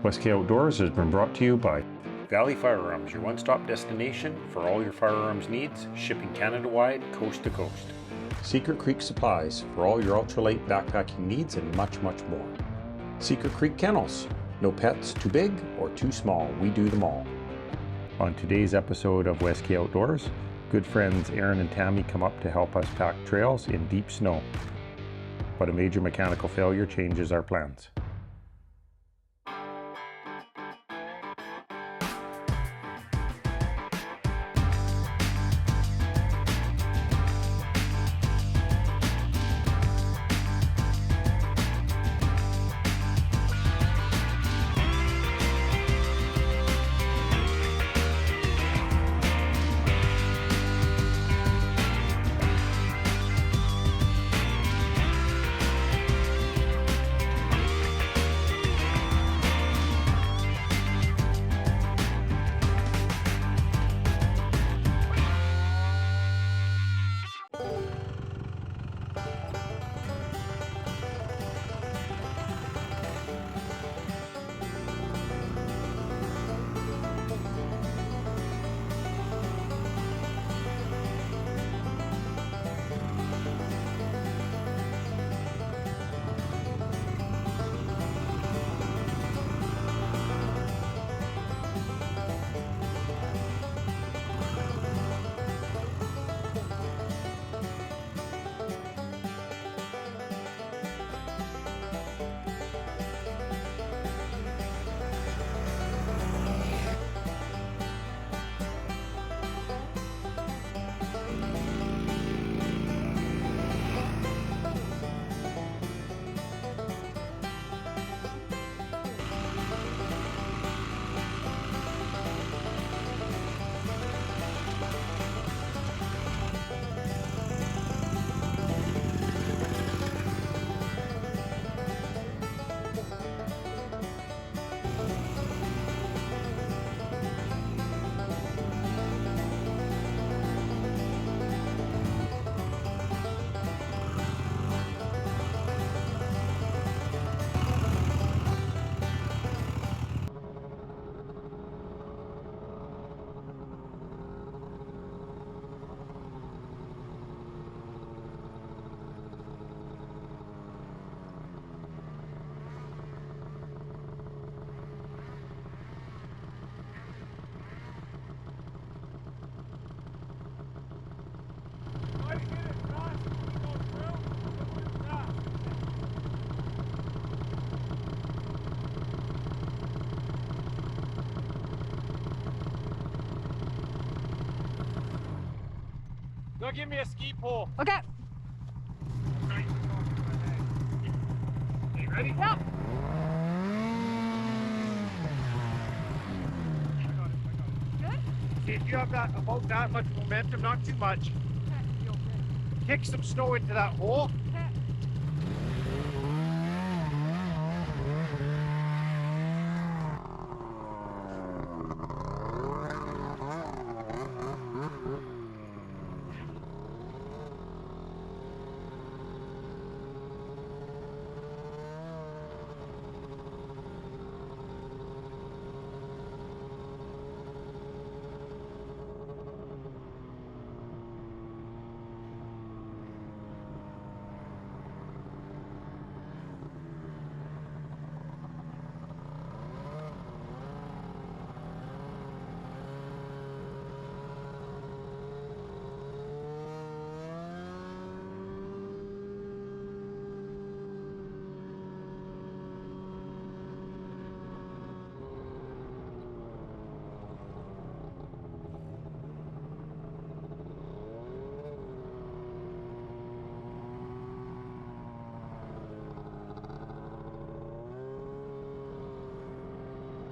West K Outdoors has been brought to you by Valley Firearms, your one-stop destination for all your firearms needs, shipping Canada-wide, coast to coast. Secret Creek Supplies for all your ultralight backpacking needs and much, much more. Secret Creek Kennels, no pets too big or too small, we do them all. On today's episode of West K Outdoors, good friends Aaron and Tammy come up to help us pack trails in deep snow. But a major mechanical failure changes our plans. Go give me a ski pole. Okay. You ready? Yep. I got it. Good? See, if you have that about that much momentum, not too much, Okay. Feel good. kick some snow into that hole. Okay.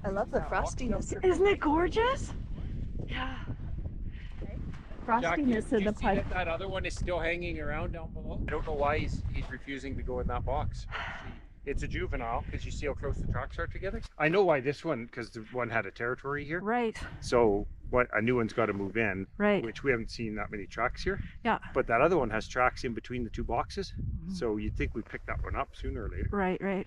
I love the frostiness. Isn't it gorgeous? Yeah. Frostiness of the pipe. That other one is still hanging around down below. I don't know why he's refusing to go in that box. It's a juvenile because you see how close the tracks are together. I know why this one, because the one had a territory here. Right. So what a new one's got to move in. Right. Which we haven't seen that many tracks here. Yeah. But that other one has tracks in between the two boxes. So you'd think we'd pick that one up sooner or later. Right, right.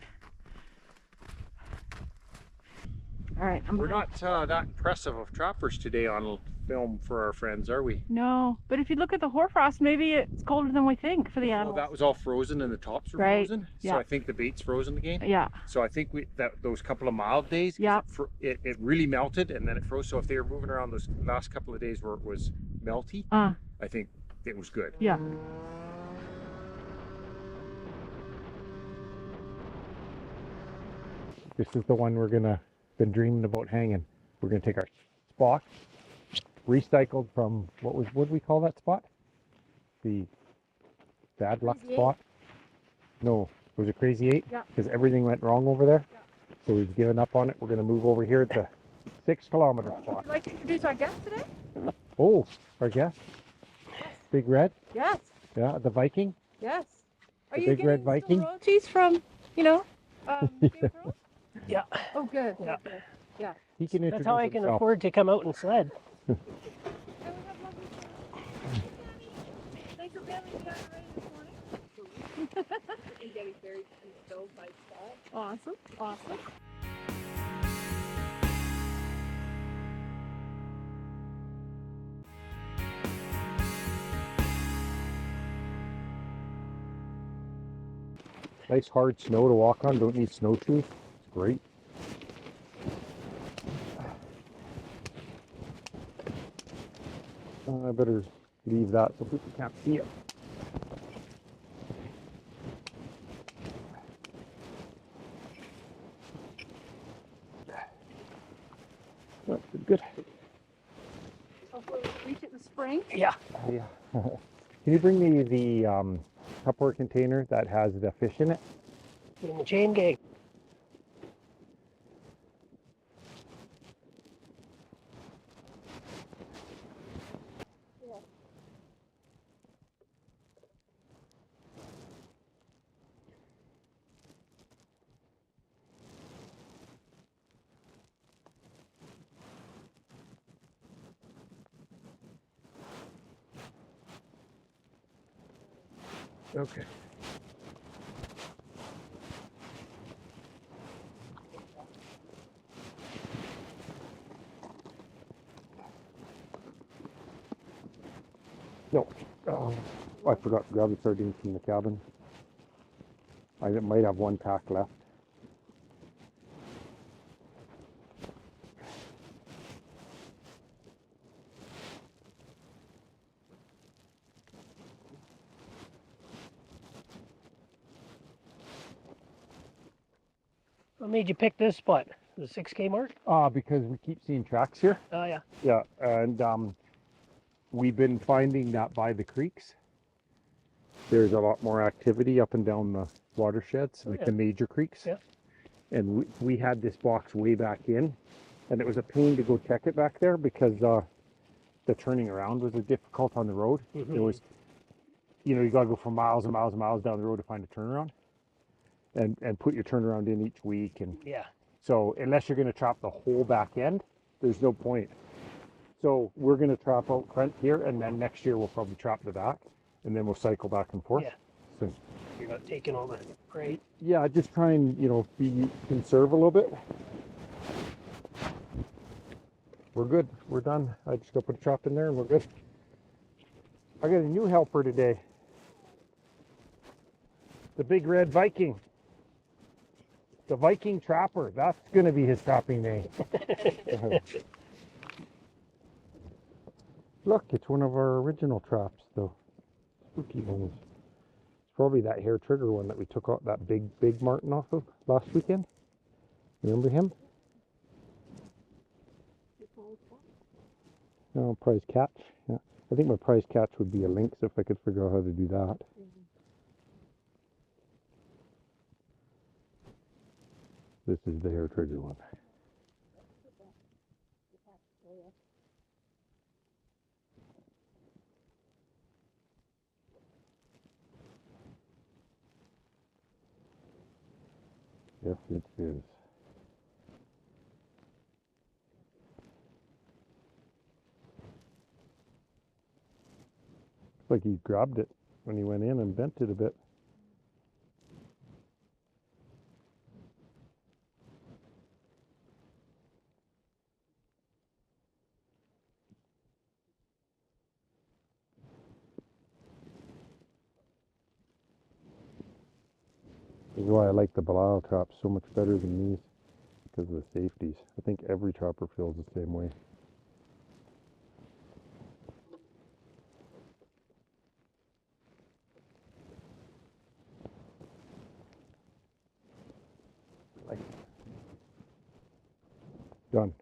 All right, We're not that impressive of trappers today on film for our friends, are we? No, but if you look at the hoarfrost, maybe it's colder than we think for the Well, animals. that was all frozen and the tops were Right, frozen. yeah. So I think the bait's frozen again. Yeah. So I think those couple of mild days, 'cause Yeah. it really melted and then it froze. So if they were moving around those last couple of days where it was melty, I think it was good. Yeah. This is the one been dreaming about hanging. We're gonna take our spot, recycled from what did we call that spot? The bad luck Crazy spot? No, it was a crazy 8 Yeah. because everything went wrong over there. Yeah. So we've given up on it. We're gonna move over here to 6-kilometer spot. Would you like to introduce our guest today? Oh, our guest, Big Red. Yes. Yeah, the Viking. Yes. Are The you big getting red still Viking? royalties from, Game of Thrones? Yeah, Oh, good. Yeah. Okay. Yeah. He can introduce that's how I can himself. afford to come out and sled. And we have lovely friends. Thanks for bailing me out already this morning. And getting very stove by spot. Awesome. Awesome. Nice hard snow to walk on. Don't need snowshoes. It's great. I better leave that so people can't see it. That's good. Hopefully we'll reach it in the spring. Yeah. Yeah. Can you bring me the Tupperware container that has the fish in it? In the chain gang. Okay. No. Oh, I forgot to grab the sardines from the cabin. I might have one pack left. What made you pick this spot? The 6K mark? Because we keep seeing tracks here. Oh, yeah. Yeah, and we've been finding that by the creeks, there's a lot more activity up and down the watersheds, like the major creeks. Yeah. And we had this box way back in, and it was a pain to go check it back there because the turning around was difficult on the road. Mhm. It was, you got to go for miles and miles and miles down the road to find a turnaround, and put your turnaround in each week. And Yeah. so unless you're going to trap the whole back end, there's no point. So we're going to trap out front here, and then next year we'll probably trap the back, and then we'll cycle back and forth. Yeah. So, You're not taking all the freight. yeah, just try and, conserve a little bit. We're good. We're done. I just got to put a trap in there and we're good. I got a new helper today. The Big Red Viking. The Viking Trapper. That's going to be his trapping name. Look, it's one of our original traps, though. Spooky ones. It's probably that hair trigger one that we took out that big Marten off of last weekend. Remember him? Oh, prize catch. Yeah. I think my prize catch would be a lynx if I could figure out how to do that. This is the hair trigger one. Yes, it is. Looks like he grabbed it when he went in and bent it a bit. This is why I like the Belial traps so much better than these, because of the safeties. I think every trapper feels the same way. Done.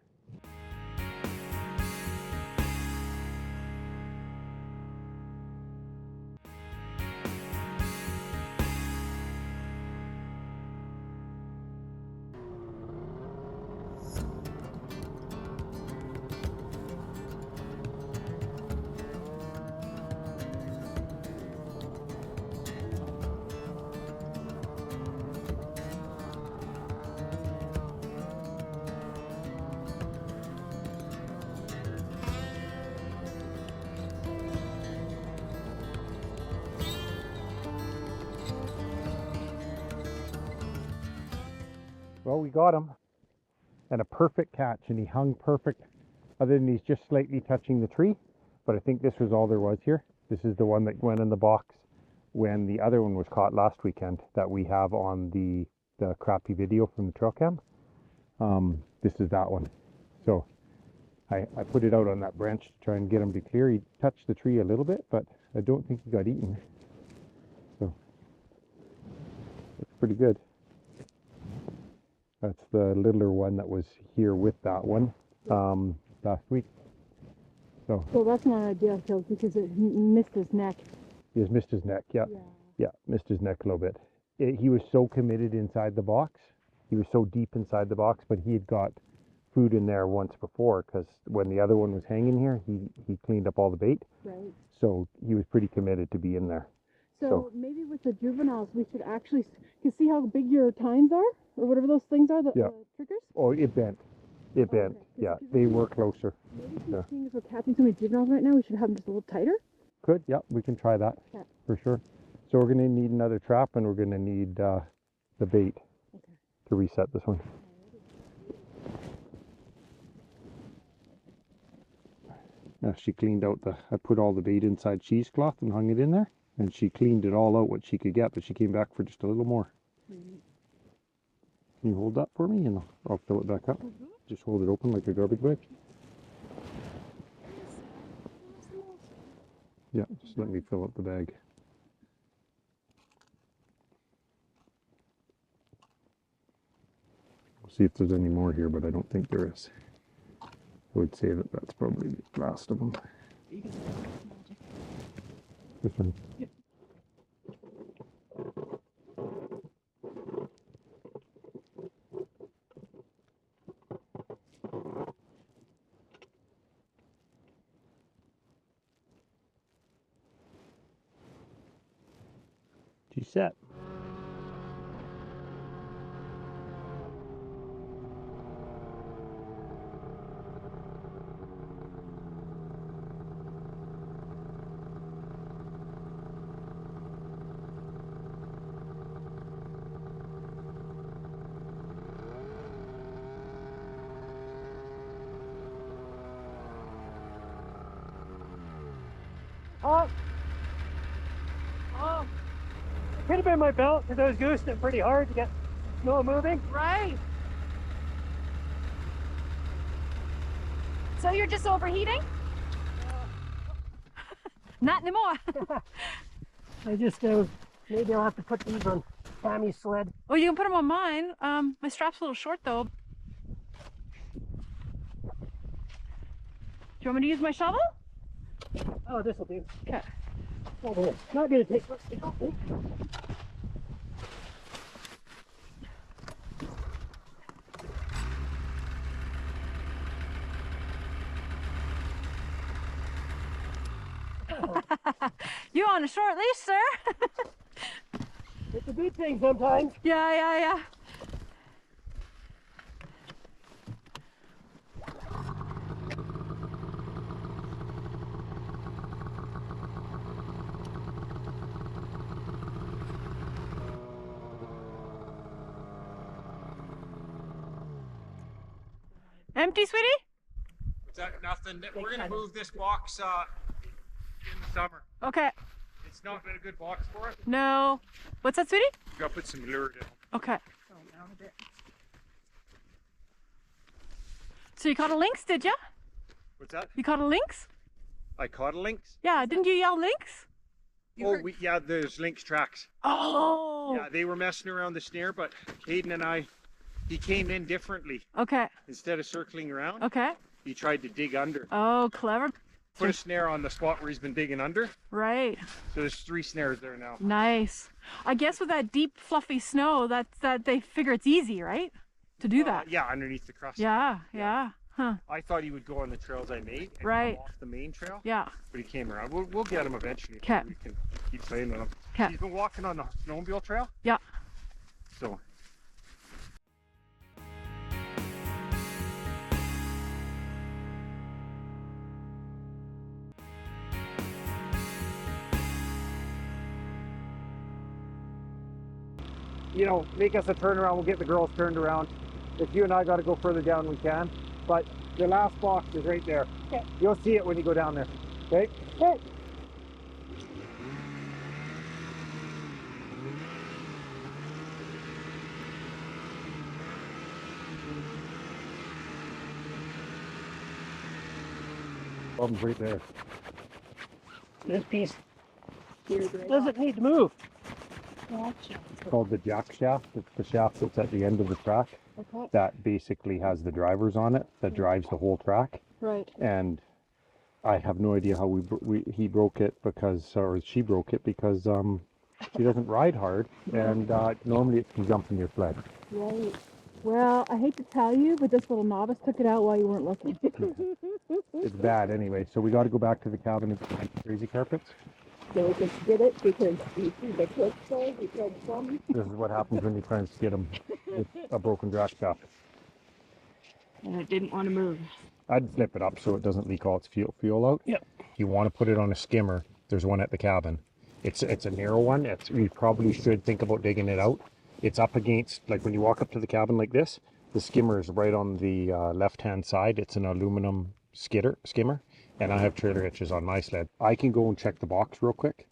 Well, we got him, and a perfect catch, and he hung perfect, other than he's just slightly touching the tree, but I think this was all there was here. This is the one that went in the box when the other one was caught last weekend that we have on the crappy video from the trail cam. This is that one. So I put it out on that branch to try and get him to clear. He touched the tree a little bit, but I don't think he got eaten. So it's pretty good. That's the littler one that was here with that one last week. So that's not an ideal kill because it missed his neck. he has missed his neck. Yeah, missed his neck a little bit. He was so committed inside the box. He was so deep inside the box, but he had got food in there once before, because when the other one was hanging here, he cleaned up all the bait. Right. So he was pretty committed to be in there. So maybe with the juveniles, we should actually, you see how big your tines are? Or whatever those things are, the triggers? Oh, it bent. It bent. Okay. Yeah, they were closer. Maybe seeing as we're catching so many juveniles right now, we should have them just a little tighter. Could, yeah, we can try that for sure. So we're going to need another trap, and we're going to need the bait to reset this one. Now she cleaned out I put all the bait inside cheesecloth and hung it in there, and she cleaned it all out what she could get, but she came back for just a little more. Can you hold that for me, and I'll fill it back up? Just hold it open like a garbage bag. Yeah, just let me fill up the bag. We'll see if there's any more here, but I don't think there is. I would say that that's probably the last of them. This one? Yep. She's set. Could have been my belt because I was goosing it pretty hard to get snow moving. Right. So you're just overheating? Not anymore. I just maybe I'll have to put these on Tammy's sled. Well, you can put them on mine. My strap's a little short though. Do you want me to use my shovel? Oh, this will do. Okay. Oh, not gonna take much to go. You on a short leash, sir? It's a good thing sometimes. Yeah. Empty, sweetie? Is that nothing? We're gonna move this box in the summer. Okay. It's not been a good box for it. No. What's that, sweetie? You gotta put some lure down. Okay. Oh, down a bit. So you caught a lynx, did you? What's that? You caught a lynx? I caught a lynx. Yeah, didn't you yell lynx? Yeah, there's lynx tracks. Oh. Yeah, they were messing around the snare, but Hayden and I, he came in differently. Okay. Instead of circling around, Okay. he tried to dig under. Oh, clever. Put a snare on the spot where he's been digging under. Right. So there's 3 snares there now. Nice. I guess with that deep, fluffy snow, that they figure it's easy, right? To do that. Yeah, underneath the crust. Yeah. Huh. I thought he would go on the trails I made and Right. come off the main trail, Yeah. but he came around. We'll get him eventually. 'Kay. We can keep playing with him. 'Kay. He's been walking on the snowmobile trail. Yeah. So you know, make us a turnaround, we'll get the girls turned around. If you and I got to go further down, we can. But the last box is right there. Okay. You'll see it when you go down there. Okay? Okay. Problem's right there. This piece Here's right doesn't need to move. Gotcha. It's called the jack shaft. It's the shaft that's at the end of the track Okay. that basically has the drivers on it that drives the whole track. Right. And I have no idea how he broke it because, or she broke it because she doesn't ride hard, and normally it can jump in your sled. Right. Well, I hate to tell you, but this little novice took it out while you weren't looking. It's bad anyway, so we got to go back to the cabin and find crazy carpets. So we just did it because you see the clip so we killed some. This is what happens when you try and skid them with a broken jack shaft. And it didn't want to move. I'd flip it up so it doesn't leak all its fuel out. Yep. You want to put it on a skimmer. There's one at the cabin. It's a narrow one. You probably should think about digging it out. It's up against, like when you walk up to the cabin like this, the skimmer is right on the left-hand side. It's an aluminum skimmer, and I have trailer hitches on my sled. I can go and check the box real quick,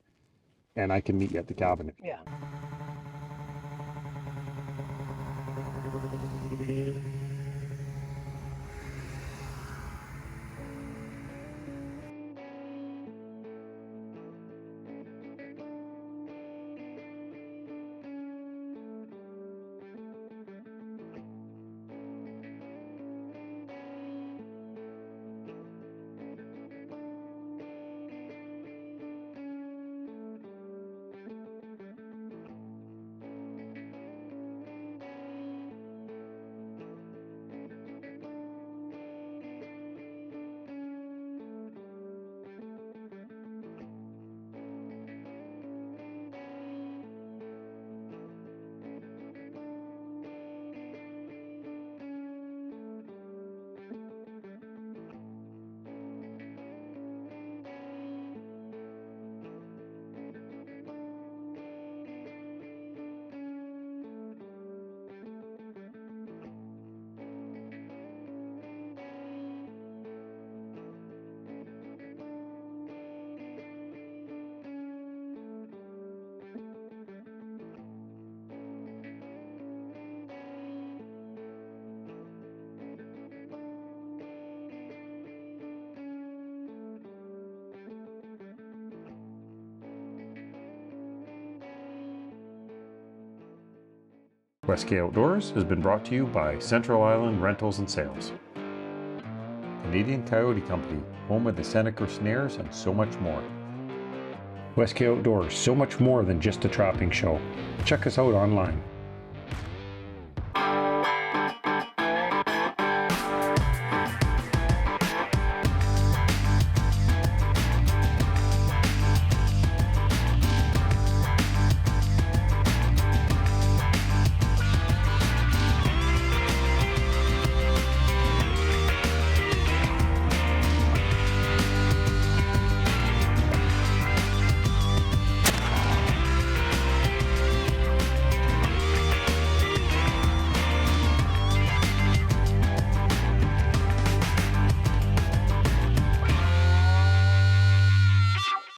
and I can meet you at the cabin. Yeah. West K Outdoors has been brought to you by Central Island Rentals and Sales, Canadian Coyote Company, home of the Seneca snares and so much more. West K Outdoors, so much more than just a trapping show. Check us out online.